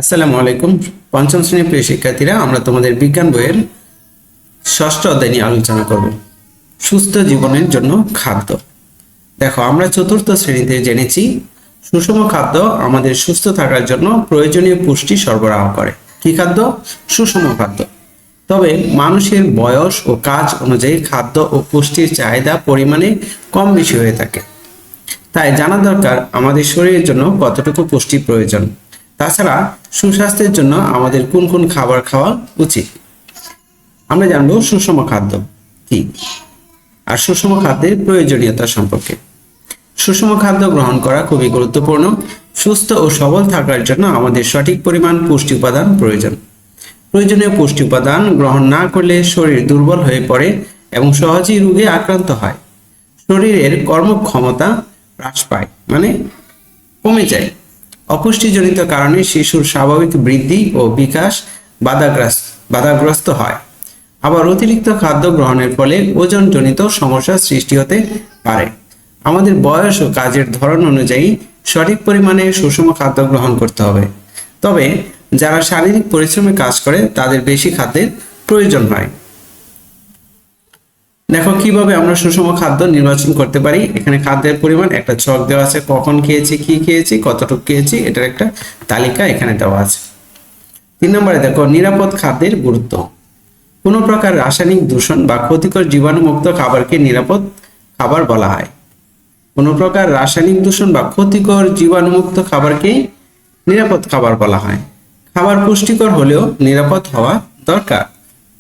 আসসালামু আলাইকুম। পঞ্চম শ্রেণীর প্রিয় শিক্ষার্থীরা, আমরা তোমাদের বিজ্ঞান বইয়ের ষষ্ঠ অধ্যায় নিয়ে আলোচনা করব, সুস্থ জীবনের জন্য খাদ্য। দেখো, আমরা চতুর্থ শ্রেণীতে জেনেছি সুষম খাদ্য আমাদের সুস্থ থাকার জন্য প্রয়োজনীয় পুষ্টি সরবরাহ করে। কি খাদ্য? সুষম খাদ্য। তবে মানুষের বয়স ও কাজ অনুযায়ী খাদ্য ও পুষ্টির চাহিদা পরিমাণে কম বেশি হয়ে থাকে। তাই জানা দরকার আমাদের শরীরের জন্য কতটুকু পুষ্টি প্রয়োজন। তাছাড়া সুস্বাস্থ্যের জন্য আমাদের কোন কোন খাবার খাওয়া উচিত। আমরা জানবো সুষম খাদ্য কি আর সুষম খাদ্যের প্রয়োজনীয়তা সম্পর্কে। সুষম খাদ্য গ্রহণ করা খুবই গুরুত্বপূর্ণ। সুস্থ ও সবল থাকার জন্য আমাদের সঠিক পরিমাণ পুষ্টি উপাদান প্রয়োজন। প্রয়োজনীয় পুষ্টি উপাদান গ্রহণ না করলে শরীর দুর্বল হয়ে পড়ে এবং সহজেই রোগে আক্রান্ত হয়। শরীরের কর্মক্ষমতা হ্রাস পায়, মানে কমে যায়। অপুষ্টিজনিত কারণে শিশুর স্বাভাবিক বৃদ্ধি ও বিকাশ বাধাগ্রস্ত হয়। আবার অতিরিক্ত খাদ্য গ্রহণের ফলে ওজনজনিত সমস্যার সৃষ্টি হতে পারে। আমাদের বয়স ও কাজের ধরন অনুযায়ী সঠিক পরিমাণে সুষম খাদ্য গ্রহণ করতে হবে। তবে যারা শারীরিক পরিশ্রমে কাজ করে তাদের বেশি খাদ্যের প্রয়োজন হয়। দেখো কিভাবে আমরা সুষম খাদ্য নির্বাচন করতে পারি। এখানে খাদ্যের পরিমাণ একটা ছক দেওয়া আছে, কখন খেয়েছি, কি খেয়েছি, কতটুকু খেয়েছি, এটার একটা তালিকা এখানে দেওয়া আছে। 3 নম্বরে দেখো নিরাপদ খাদ্যের গুরুত্ব। কোনো প্রকার রাসায়নিক দূষণ বা ক্ষতিকর জীবাণুমুক্ত খাবারকে নিরাপদ খাবার বলা হয়। কোনো প্রকার রাসায়নিক দূষণ বা ক্ষতিকর জীবাণুমুক্ত খাবারকেই নিরাপদ খাবার বলা হয়। খাবার পুষ্টিকর হলেও নিরাপদ হওয়া দরকার।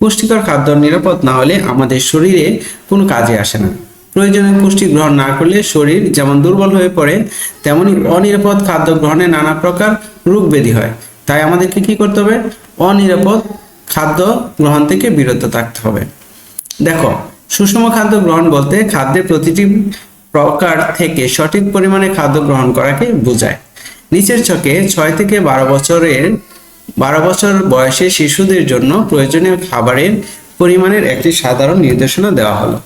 পুষ্টিকর খাদ্য নিরাপদ না হলে আমাদের শরীরে কোনো কাজে আসে না। প্রয়োজনীয় পুষ্টি গ্রহণ না করলে শরীর যেমন দুর্বল হয়ে পড়ে, তেমনি অনিরাপদ খাদ্য গ্রহণে নানা প্রকার রোগ ব্যাধি হয়। তাই আমাদেরকে কি করতে হবে? অনিরাপদ খাদ্য গ্রহণ থেকে বিরত থাকতে হবে। দেখো, সুষম খাদ্য গ্রহণ বলতে খাদ্যের প্রতিটি প্রকার থেকে সঠিক পরিমাণে খাদ্য গ্রহণ করাকে বোঝায়। নিচের ছকে 6 থেকে 12 বছর বয়সে শিশুদের জন্য প্রয়োজনীয় খাবারের পরিমাণের একটি সাধারণ নির্দেশনা দেওয়া হলো।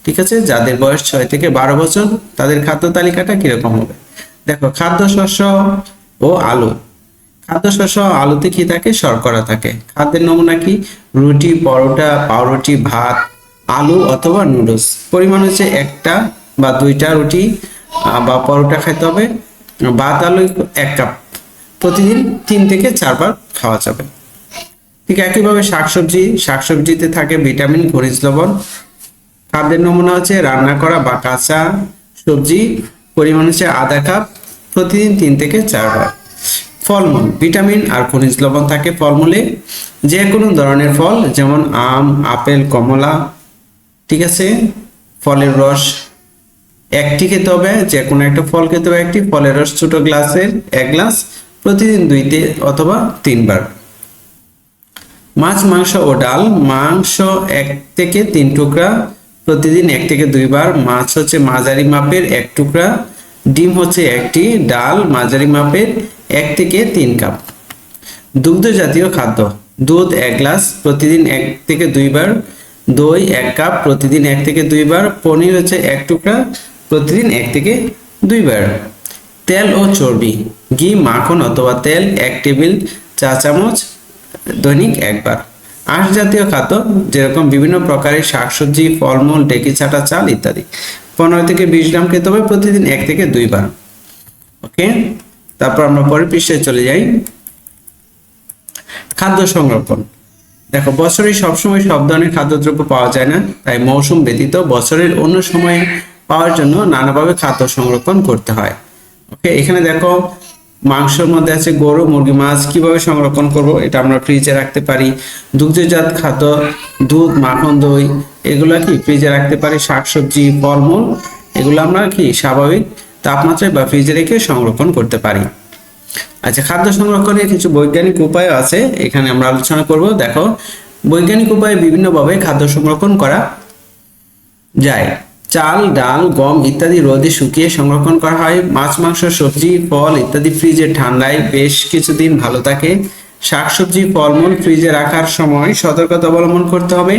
ঠিক আছে, যাদের বয়স 6 থেকে 12 বছর তাদের খাদ্য তালিকাটা কিরকম হবে। দেখো, খাদ্যশস্য ও আলু। খাদ্যশস্য ও আলুতে কি থাকে? শর্করা থাকে। খাদ্যের নমুনা কি? রুটি, পরোটা, পাউরুটি, ভাত, আলু অথবা নুডলস। পরিমাণ হচ্ছে 1টা বা 2টা রুটি বা পরোটা খাইতে হবে। ভাত আলু 1 কাপ। প্রতিদিন 3 থেকে 4 বার খাওয়া যাবে। ঠিক একইভাবে শাকসবজিতে থাকে ভিটামিন, খনিজ লবণ। খাদ্যের নমুনা হচ্ছে রান্না করা বা কাঁচা সবজি, পরিমাণ হচ্ছে আধা কাপ, প্রতিদিন 3 থেকে 4 বার। ফলমূল, ভিটামিন আর খনিজ লবণ থাকে ফলমূলে। যে কোনো ধরনের ফল, যেমন আম, আপেল, কমলা। ঠিক আছে, ফলের রস 1টি খেতে হবে। যে কোনো একটা ফল খেতে হবে 1টি। ফলের রস ছোট গ্লাসের 1 গ্লাস, প্রতিদিন 2 অথবা 3 বার। মাছ, মাংস ও ডাল। মাংস 1 থেকে 3 টুকরা, প্রতিদিন 1 থেকে 2 বার। মাছ হচ্ছে মাঝারি মাপের 1 টুকরা। ডিম হচ্ছে 1টি। ডাল মাঝারি মাপের 1 থেকে 3 কাপ। দুগ্ধ জাতীয় খাদ্য। দুধ 1 গ্লাস, প্রতিদিন 1 থেকে 2 বার। দই 1 কাপ, প্রতিদিন 1 থেকে 2 বার। পনির হচ্ছে 1 টুকরা, প্রতিদিন 1 থেকে 2 বার। তেল ও চর্বি। ঘি, মাখন অথবা তেল 1 টেবিল চা চামচ, দৈনিক 1 বার। আঁশ জাতীয় খাদ্য, যেরকম বিভিন্ন প্রকারের শাকসবজি, ফলমূল, ডেকি ছাটা চাল ইত্যাদি। 15 থেকে 20 গ্রাম খেতে হবে, প্রতিদিন 1 থেকে 2 বার। ওকে, তারপর আমরা পরের পৃষ্ঠায় চলে যাই। খাদ্য সংরক্ষণ। দেখো, বছরে সবসময় সব ধরনের খাদ্যদ্রব্য পাওয়া যায় না, তাই মৌসুম ব্যতীত বছরের অন্য সময়ে পাওয়ার জন্য নানাভাবে খাদ্য সংরক্ষণ করতে হয়। ওকে, এখানে দেখো মাংসের মধ্যে আছে গরু, মুরগি, মাছ। কিভাবে সংরক্ষণ করব? এটা আমরা ফ্রিজে রাখতে পারি। দুগ্ধজাত খাদ্য, দুধ, মাখন, দই, এগুলা কি ফ্রিজে রাখতে পারি। শাকসবজি, ফলমূল, এগুলো আমরা কি স্বাভাবিক তাপমাত্রায় বা ফ্রিজে রেখে সংরক্ষণ করতে পারি। আচ্ছা, খাদ্য সংরক্ষণের কিছু বৈজ্ঞানিক উপায় আছে, এখানে আমরা আলোচনা করব। দেখো, বৈজ্ঞানিক উপায়ে বিভিন্নভাবে খাদ্য সংরক্ষণ করা যায়। চাল, ডাল, গম ইত্যাদি রোদে শুকিয়ে সংরক্ষণ করা হয়। মাছ, মাংস, সবজি, ফল ইত্যাদি ফ্রিজে ঠান্ডায় বেশ কিছুদিন ভালো থাকে। শাকসবজি, ফলমূল ফ্রিজে রাখার সময় সতর্কতা অবলম্বন করতে হবে।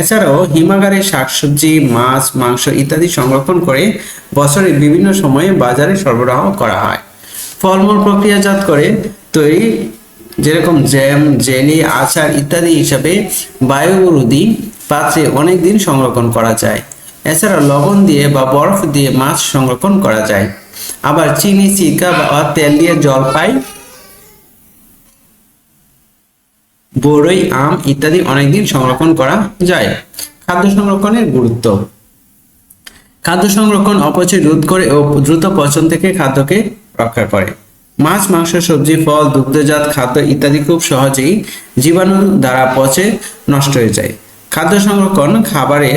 এছাড়াও হিমাগারে শাকসবজি, মাছ, মাংস ইত্যাদি সংরক্ষণ করে বছরের বিভিন্ন সময়ে বাজারে সরবরাহ করা হয়। ফলমূল প্রক্রিয়াজাত করে তৈরি যেরকম জ্যাম, জেলি, আচার ইত্যাদি হিসাবে বায়ুরোধী পাত্রে অনেক দিন সংরক্ষণ করা যায়। এছাড়া লবণ দিয়ে বা বরফ দিয়ে মাছ সংরক্ষণ করা যায়। আবার চিনি, সিরকা বা তেল দিয়ে জলপাই, বড়ই, আম ইত্যাদি অনেকদিন সংরক্ষণ করা যায়। খাদ্য সংরক্ষণের গুরুত্ব। খাদ্য সংরক্ষণ অপচয় রোধ করে ও দ্রুত পচন থেকে খাদ্যকে রক্ষা করে। মাছ, মাংস, সবজি, ফল, দুগ্ধজাত খাদ্য ইত্যাদি খুব সহজেই জীবাণু দ্বারা পচে নষ্ট হয়ে যায়। খাদ্য সংরক্ষণ খাবারে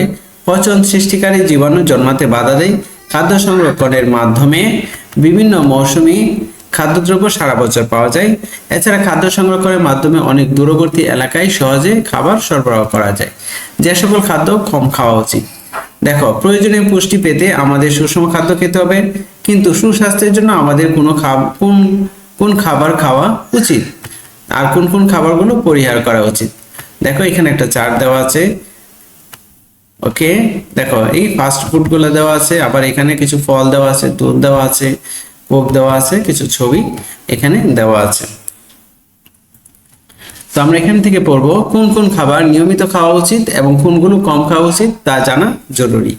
পচন সৃষ্টিকারী জীবাণু জন্মাতে বাধা দেয়। খাদ্য সংরক্ষণের মাধ্যমে বিভিন্ন মৌসুমী খাদ্যদ্রব্য সারা বছর পাওয়া যায়। এছাড়া খাদ্য সংরক্ষণের মাধ্যমে অনেক দূরবর্তী এলাকায় সহজে খাবার সরবরাহ করা যায়। যে সকল খাদ্য কম খাওয়া উচিত। দেখো, প্রয়োজনীয় পুষ্টি পেতে আমাদের সুষম খাদ্য খেতে হবে, কিন্তু সুস্বাস্থ্যের জন্য আমাদের কোন খাবার খাওয়া উচিত আর কোন কোন খাবারগুলো পরিহার করা উচিত। দেখো, এখানে একটা চার্ট দেওয়া আছে। ওকে, দেখো এই ফাস্ট ফুড গুলো দেওয়া আছে, আবার এখানে কিছু ফল দেওয়া আছে, দুধ দেওয়া আছে, কোক দেওয়া আছে, কিছু ছবি এখানে দেওয়া আছে। তো আমরা এখান থেকে পড়বো কোন কোন খাবার নিয়মিত খাওয়া উচিত এবং কোনগুলো কম খাওয়া উচিত তা জানা জরুরি।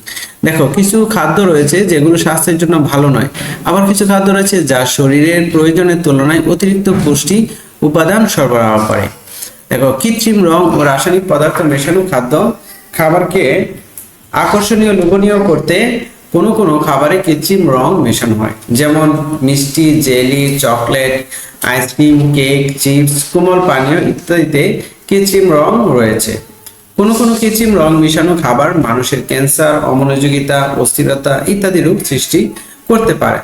দেখো, কিছু খাদ্য রয়েছে যেগুলো স্বাস্থ্যের জন্য ভালো নয়, আবার কিছু খাদ্য রয়েছে যা শরীরের প্রয়োজনের তুলনায় অতিরিক্ত পুষ্টি উপাদান সরবরাহ করে। দেখো, কৃত্রিম রং ও রাসায়নিক পদার্থ মেশানো খাদ্য খাবারকে আকর্ষণীয়, লোভনীয় করতে কোনো কোনো খাবারে কৃত্রিম রং মেশানো হয়, যেমন মিষ্টি, jelly, chocolate, ice cream, cake, chips, কোমল পানীয় ইত্যাদিতে কৃত্রিম রং রয়েছে। কোনো কোনো কৃত্রিম রং মিশানো খাবার মানুষের ক্যান্সার, অমনোযোগিতা, অস্থিরতা ইত্যাদি রোগ সৃষ্টি করতে পারে।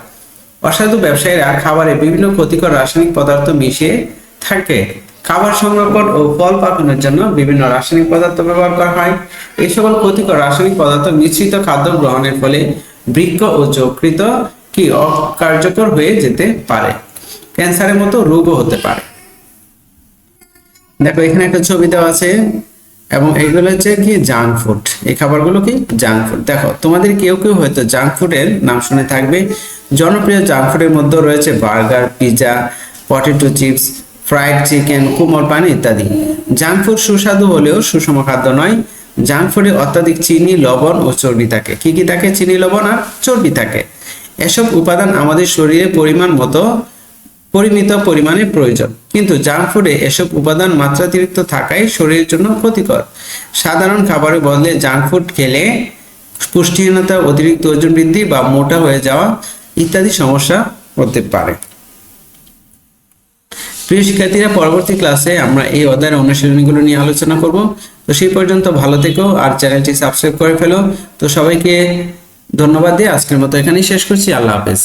অসাধু ব্যবসায়ীরা খাবারে বিভিন্ন ক্ষতিকর রাসায়নিক পদার্থ মিশিয়ে থাকে। খাবার সংরক্ষণ ও ফল পাকানোর জন্য বিভিন্ন রাসায়নিক পদার্থ ব্যবহার করা হয়। এই সকল ক্ষতিকর রাসায়নিক পদার্থ মিশ্রিত খাদ্য গ্রহণের ফলে বৃক্ক ও যকৃত কি অকার্যকর হয়ে যেতে পারে, ক্যান্সারের মতো রোগও হতে পারে। দেখো, এখানে একটা ছবি দেওয়া আছে এবং এগুলো হচ্ছে কি জাঙ্ক ফুড। এই খাবারগুলো কি জাঙ্ক ফুড। দেখো, তোমাদের কেউ কেউ হয়তো জাঙ্ক ফুডের নাম শুনে থাকবে। জনপ্রিয় জাঙ্ক ফুডের মধ্যে রয়েছে burger, pizza, potato chips, fried chicken, কোমল পানি ইত্যাদি। জাঙ্ক ফুড সুস্বাদু হলেও সুষম খাদ্য নয়। জাঙ্ক ফুডে অত্যাধিক চিনি, লবণ ও চর্বি থাকে। কি কি থাকে? চিনি, লবণ আর চর্বি থাকে। এসব উপাদান আমাদের শরীরে পরিমিত পরিমাণে প্রয়োজন, কিন্তু জাঙ্ক ফুডে এসব উপাদান মাত্রাতিরিক্ত থাকায় শরীরের জন্য ক্ষতিকর। সাধারণ খাবারের বদলে জাঙ্ক ফুড খেলে পুষ্টিহীনতা, অতিরিক্ত ওজন বৃদ্ধি বা মোটা হয়ে যাওয়া ইত্যাদি সমস্যা হতে পারে। প্রিয় শিক্ষার্থীরা, পরবর্তী ক্লাসে আমরা এই অধ্যায়ের অনুশীলনীগুলো নিয়ে আলোচনা করব। তো সেই পর্যন্ত ভালো থেকো আর চ্যানেলটি সাবস্ক্রাইব করে ফেলো। তো সবাইকে ধন্যবাদ দিয়ে আজকের মতো এখানেই শেষ করছি। আল্লাহ হাফেজ।